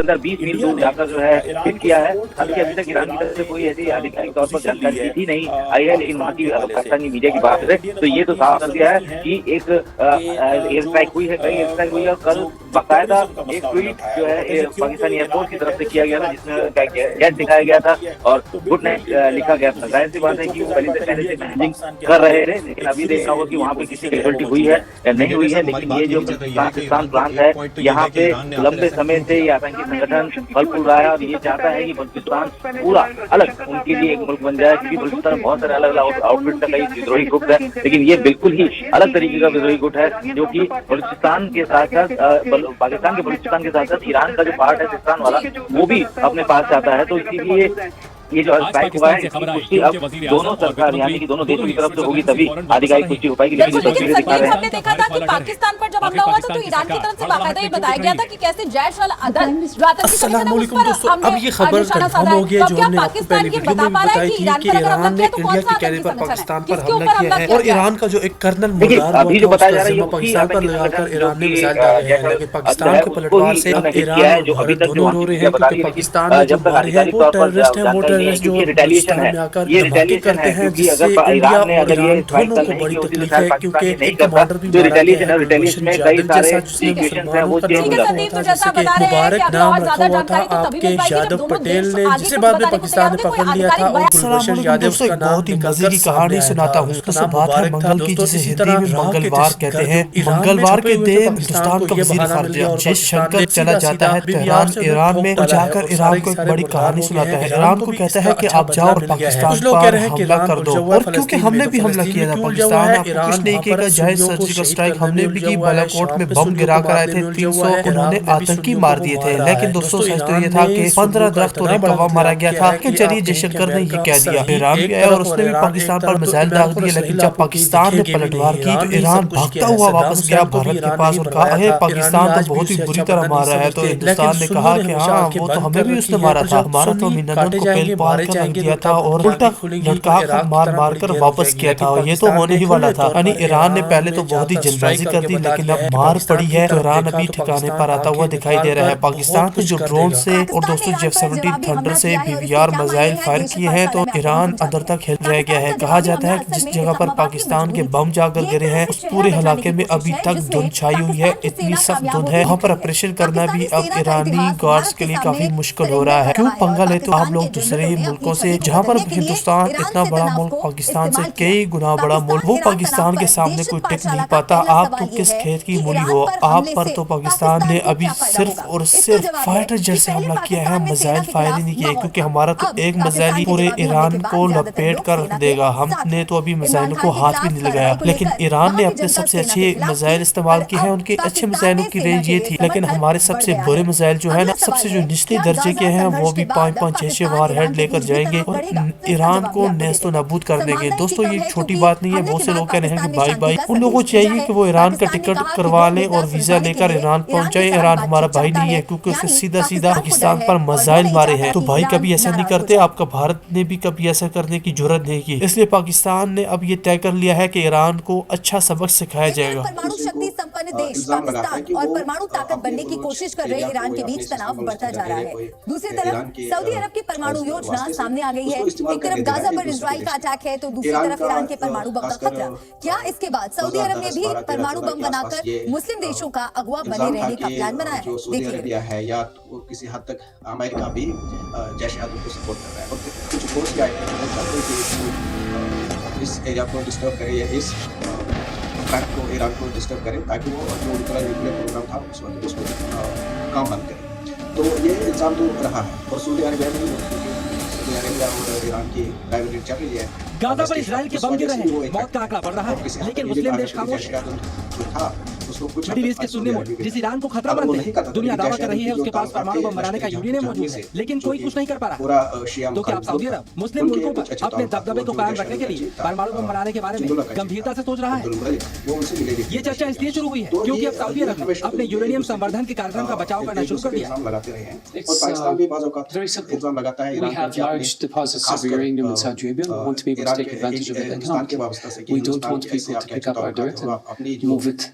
अंदर 20 मील दूर जाकर जो है हिट किया है। हालांकि अभी तक ईरान की तरफ से कोई ऐसी आधिकारिक तौर पर जानकारी ही नहीं आई है, लेकिन वहाँ की पाकिस्तानी मीडिया की बात है तो ये तो साफ कर दिया है कि एक एयर स्ट्राइक हुई है, कई एयर स्ट्राइक हुई है। और कल बाकायदा एक ट्वीट जो है पाकिस्तानी एयरफोर्स की तरफ से किया गया था, जिसमें गेट दिखाया गया था और गुड नाइट लिखा गया था। जाहिर सी बात है कि वो पहले से मैनेजिंग कर रहे थे, लेकिन अभी देखना होगा कि वहाँ पे किसी कैजुअल्टी हुई है या नहीं हुई है। लेकिन ये जो पाकिस्तान प्रांत है, यहाँ पे लंबे समय से ये आतंकी संगठन फल फूल रहा है और ये चाहता है कि बलूचिस्तान पूरा अलग उनके लिए एक मुल्क बन जाए, क्योंकि बलूचिस्तान में बहुत सारे अलग अलग आउटफिट का कई विद्रोही गुट है, लेकिन ये बिल्कुल ही अलग तरीके का विद्रोही गुट है जो कि बलूचिस्तान के साथ साथ पाकिस्तान के बलूचिस्तान के साथ साथ ईरान का जो पार्ट है सिस्तान वाला, वो भी अपने पास चाहता है। तो इसीलिए ये जो स्ट्राइक हुआ है इसकी पुष्टि अब दोनों सरकार यानी कि दोनों देशों की तरफ से होगी, तभी आधिकारिक पुष्टि हो पाएगी। लेकिन लेकिन हमने देखा था कि पाकिस्तान पर जब हमला हुआ था तो ईरान की तरफ से बाकायदा ये बताया गया था कि कैसे जैश अल अदल जो आतंकी संगठन है उस पर हमने अब ये खबर कंफर्म हो गई है जो हमने आपको पहले वीडियो में बताई थी कि ईरान ने इंडिया के कहने पर पाकिस्तान पर हमला किया है और ईरान का जो एक कर्नल मुर्दार अभी जो बताया जा रहा है पाकिस्तान पर लगाकर ईरान ने मिसाइल डाले हैं, लेकिन पाकिस्तान के पलटवार से अब ईरान और भारत दोनों रो रहे हैं क्योंकि पाकिस्तान जो मारे हैं वो टेररिस्ट है, वो टेररिस्ट जो है, ये रिटेलिएशन है, क्योंकि अगर ईरान ने अगर ये स्ट्राइक दोनों को बड़ी तकलीफ है क्योंकि नहीं करता तो रिटेलिएशन है, रिटेलिएशन में कई सारे सिचुएशंस हैं वो चेंज हो जाते हैं। मुबारक नाम रखा हुआ था आपके यादव पटेल ने, जिसे बाद में पाकिस्तान ने पकड़ लिया था और गुलबशन यादव उसका नाम की मजे की कहानी सुनाता हूँ। उसका बात है मंगल की, जिसे हिंदी में मंगलवार कहते हैं। मंगलवार के दिन हिंदुस्तान का वजीर खारजा जयशंकर चला जाता है तेहरान ईरान में, जाकर ईरान को एक बड़ी कहानी सुनाता है। ईरान को कहता है कि आप जाओ और पाकिस्तान पर हमला कर दो, और क्योंकि हमने भी हमला किया था पाकिस्तान ने कुछ नहीं किया, जायज सर्जिकल स्ट्राइक हमने भी की। बालाकोट में बम गिरा कर आए थे 300 उन्होंने आतंकी मार दिए थे, लेकिन दोस्तों सच तो ये था कि 15 दरख्तों ने कौवा मारा गया था। लेकिन चलिए जयशंकर ने ये कह दिया, ईरान भी आया और उसने भी पाकिस्तान पर मिसाइल दाग दिए, लेकिन जब पाकिस्तान ने पलटवार की तो ईरान भागता हुआ वापस गया भारत के पास और कहा है पाकिस्तान तो बहुत ही बुरी तरह मार रहा है। तो हिंदुस्तान ने कहा कि हाँ वो तो हमें भी उसने मारा था, हमारा तो मीनानंद को पेल पार कर रख दिया था और उल्टा लड़का मार मार कर वापस किया था। ये तो होने ही वाला था। यानी ईरान ने पहले तो बहुत ही जल्दबाजी कर दी, लेकिन अब मार पड़ी है तो ईरान अभी ठिकाने पर आता हुआ दिखाई दे रहा है। पाकिस्तान ने जो ड्रोन से और दोस्तों F-17 थंडर से BVR मिसाइल फायर किए हैं तो ईरान अंदर तक हिल रह गया है। कहा जाता है कि जिस जगह पर पाकिस्तान के बम जाकर गिरे हैं उस पूरे इलाके में अभी तक धुंध छाई हुई है, इतनी सख्त धुंध है वहाँ पर ऑपरेशन करना भी अब ईरानी गार्ड्स के लिए काफी मुश्किल हो रहा है। क्यों पंगा लेते हो आप लोग दूसरे ही मुल्कों से, जहाँ पर हिंदुस्तान इतना बड़ा मुल्क पाकिस्तान से कई गुना बड़ा मुल्क, वो पाकिस्तान के सामने कोई टिक नहीं पाता। आप तो किस खेत की मूली हो, आप पर तो पाकिस्तान ने अभी सिर्फ और सिर्फ फाइटर जेट से हमला किया है, मिसाइल फायर ही नहीं किया, क्योंकि हमारा तो एक मिसाइल ही पूरे ईरान को लपेट कर रख देगा। हमने तो अभी मिसाइलों को हाथ भी नहीं लगाया, लेकिन ईरान ने अपने सबसे अच्छे मिसाइल इस्तेमाल किए हैं। उनके अच्छे मिसाइलों की रेंज ये थी, लेकिन हमारे सबसे बुरे मिसाइल जो है ना, सबसे जो निचले दर्जे के हैं वो भी 5-5, 6-6 वार हेड लेकर जाएंगे और ईरान को नेस्तो नाबूद कर देंगे। दोस्तों ये छोटी बात नहीं है। बहुत से लोग कह रहे हैं कि भाई भाई उन लोगों को चाहिए कि वो ईरान का टिकट करवा लें और वीजा लेकर ईरान पहुंच जाए। ईरान हमारा भाई नहीं है, क्योंकि उसने सीधा सीधा पाकिस्तान पर मिसाइल मारे हैं। तो भाई कभी ऐसा नहीं करते, आपका भारत ने भी कभी ऐसा करने की जरूरत नहीं की। इसलिए पाकिस्तान ने अब ये तय कर लिया है कि ईरान को अच्छा सबक सिखाया जाएगा। परमाणु शक्ति संपन्न देश पाकिस्तान और परमाणु ताकत बनने की कोशिश कर रहे ईरान के बीच तनाव बढ़ता जा रहा है। दूसरी तरफ सऊदी अरब की परमाणु योजना सामने आ गई है। एक तरफ गाजा पर इजराइल का अटैक है तो दूसरी तरफ ईरान के परमाणु बम का खतरा। क्या इसके बाद सऊदी अरब ने भी परमाणु बम बनाकर मुस्लिम देशों का अगुवा बने रहने का प्लान बनाया है? देखिए है या तो किसी हद तक अमेरिका भी जैश अदल को सपोर्ट कर रहा है और कुछ फोर्स क्या इस एरिया को डिस्टर्ब करे या इस फैक्ट को ईरान को डिस्टर्ब करे ताकि वो जो उनका न्यूक्लियर प्रोग्राम था उसको काम बंद करे। तो ये इल्जाम तो रहा है और सऊदी अरबिया और ईरान की राइवलरी चल रही है। गाजा पर इजराइल के बम गिर रहे हैं, मौत का आंकड़ा बढ़ रहा है, लेकिन मुस्लिम देश खामोश है। मिडिल ईस्ट के सुन्नी मुल्क जिस ईरान को खतरा मानते हैं, दुनिया दावा कर रही है उसके पास परमाणु बम बनाने का यूरेनियम मौजूद है, लेकिन कोई कुछ नहीं कर पा रहा। तो क्या आप सऊदी अरब मुस्लिम मुल्कों पर अपने दबदबे को कायम रखने के लिए परमाणु बम बनाने के बारे में गंभीरता से सोच रहा है? ये चर्चा इसलिए शुरू हुई है क्योंकि अब सऊदी अरब ने अपने यूरेनियम संवर्धन के कार्यक्रम का बचाव करना शुरू कर दिया। We have large deposits of uranium in Saudi Arabia. We want to be able to take advantage of it economically. We don't want people to pick up our dirt and move it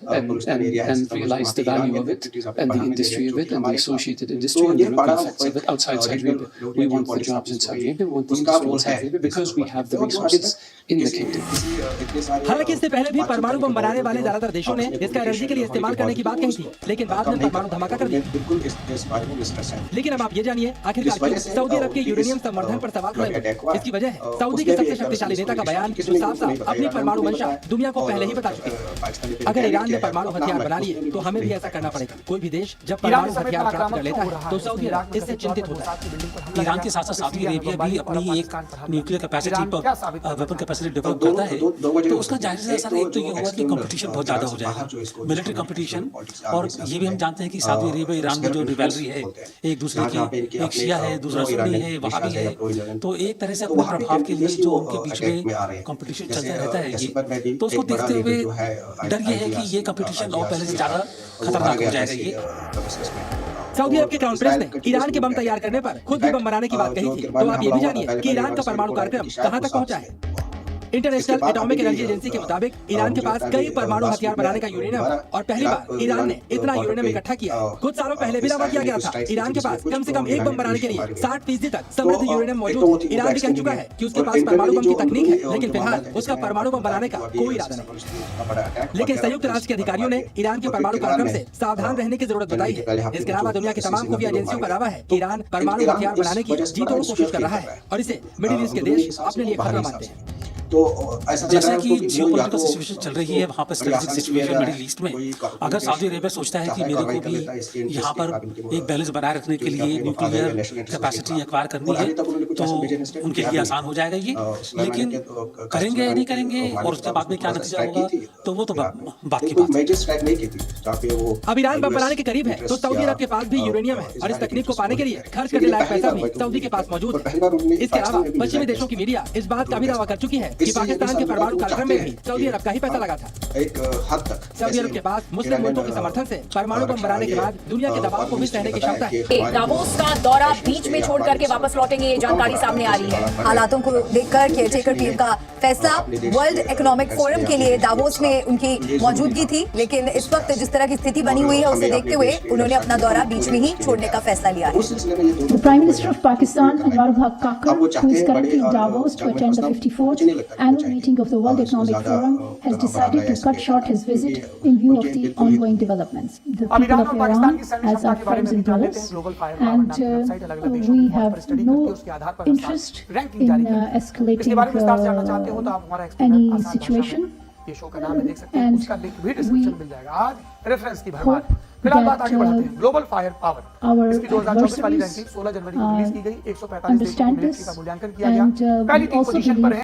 and realize the value of it and the industry of it and the associated industry and the ripple effects of it outside Saudi Arabia. We want the jobs in Saudi Arabia, we want the industry in Saudi Arabia because we have the resources in the kingdom. हालांकि इससे पहले भी परमाणु बम बनाने वाले ज्यादातर देशों ने इसका एनर्जी के लिए इस्तेमाल करने की बात कही थी, लेकिन बाद में परमाणु धमाका कर दिया। लेकिन अब आप ये जानिए आखिरकार क्यों सऊदी अरब के यूरेनियम संवर्धन पर सवाल खड़े हुए। इसकी वजह है सऊदी के सबसे शक्तिशाली नेता का बयान जो साफ-साफ अपनी परमाणु मंशा दुनिया को पहले ही बता चुके हैं। अगर ईरान ने परमाणु हथियार बना लिए तो हमें भी ऐसा करना पड़ेगा। कोई भी देश जब परमाणु हथियार प्राप्त कर लेता है तो सऊदी अरब इससे चिंतित होता है। ईरान के साथ साथ सऊदी अरेबिया भी अपनी एक न्यूक्लियर कैपेसिटी पर वेपन कैपेसिटी डेवलप करता है, तो उसका जाहिर सा असर एक तो ये होगा कि कंपटीशन बहुत ज्यादा हो जाएगा, मिलिट्री कंपटीशन। और ये भी हम जानते हैं कि सऊदी अरेबिया ईरान में जो रिवैलरी है एक दूसरे की, एक शिया है दूसरा सुन्नी है वहाबी है, तो एक तरह से अपने प्रभाव के लिए जो उनके बीच में कंपटीशन चलता रहता है ये, तो उसको देखते हुए डर ये है कि ये कंपटीशन और पहले से ज्यादा खतरनाक हो जाएगा ये। सऊदी अरब के क्राउन प्रिंस ने ईरान के बम तैयार करने पर खुद भी बम बनाने की बात कही थी, तो आप ये भी जानिए कि ईरान का परमाणु कार्यक्रम कहां तक पहुंचा है। इंटरनेशनल एटॉमिक एनर्जी एजेंसी के मुताबिक ईरान के पास कई परमाणु हथियार बनाने का यूरेनियम है और पहली बार ईरान ने इतना यूरेनियम इकट्ठा किया है। कुछ सालों पहले भी दावा किया गया था ईरान के पास कम से कम एक बम बनाने के लिए 60% तक समृद्ध यूरेनियम मौजूद है। ईरान भी कह चुका है कि उसके पास परमाणु बम की तकनीक है, लेकिन फिलहाल उसका परमाणु बम बनाने का कोई इरादा नहीं। लेकिन संयुक्त राष्ट्र के अधिकारियों ने ईरान के परमाणु कार्यक्रम से सावधान रहने की जरूरत बताई है। इसके अलावा दुनिया की तमाम खुफिया एजेंसियों का दावा है कि ईरान परमाणु हथियार बनाने की जी तोड़ कोशिश कर रहा है और इसे मिडिल ईस्ट के देश अपने लिए खतरा मानते हैं। तो जैसा कि जियोपॉलिटिकल सिचुएशन चल रही है वहाँ पर स्ट्रेटेजिक सिचुएशन मिडिल ईस्ट में, अगर सऊदी अरेबिया सोचता है कि मेरे को भी यहाँ पर एक बैलेंस बनाए रखने के लिए न्यूक्लियर कैपेसिटी एक्वायर करनी है तो उनके लिए आसान हो जाएगा ये, लेकिन करेंगे या नहीं करेंगे और उसके बाद में क्या नतीजा होगा तो वो तो बात की बात है। अब ईरान बम बनाने के करीब है तो सऊदी अरब के पास भी यूरेनियम है और इस तकनीक को पाने के लिए खर्च करने लायक पैसा भी सऊदी के पास मौजूद है। इसके अलावा पश्चिमी देशों की मीडिया इस बात का भी दावा कर चुकी है कि पाकिस्तान के परमाणु कार्यक्रम में भी सऊदी अरब का ही पैसा लगा था। एक हद तक सऊदी अरब के पास मुस्लिम मुल्कों के समर्थन से परमाणु बम बनाने के बाद दुनिया के दबाव को भी सहने की क्षमता है। दावोस का दौरा बीच में छोड़ करके वापस लौटेंगे, ये जानकारी सामने आ रही है। हालातों को देखकर केयरटेकर पीएम का फैसला, वर्ल्ड इकोनॉमिक फोरम के लिए दावोस में उनकी मौजूदूगी थी, लेकिन इस वक्त जिस तरह की स्थिति बनी हुई है उसे देखते हुए उन्होंने अपना दौरा बीच में ही छोड़ने का फैसला लिया है। The Prime Minister of Pakistan, Anwar Haq Kakar, who is currently in Davos to attend the 54th annual meeting of the World Economic Forum, has decided to cut short his visit in view of the ongoing developments. The people of Iran, as our friends and brothers, and we have no interest in escalating any situation. ये show करना में देख सकते हैं, उसका link भी description मिल जाएगा। आज रेफरेंस की भरमार। hope फिलहाल बात आगे बढ़ाते that हैं। ग्लोबल फायर पावर इसकी 2024 वाली रैंकिंग 16 जनवरी को रिलीज की गई। 145 देशों की मिलिट्री का मूल्यांकन किया गया। पहली 3 पोजीशन पर है।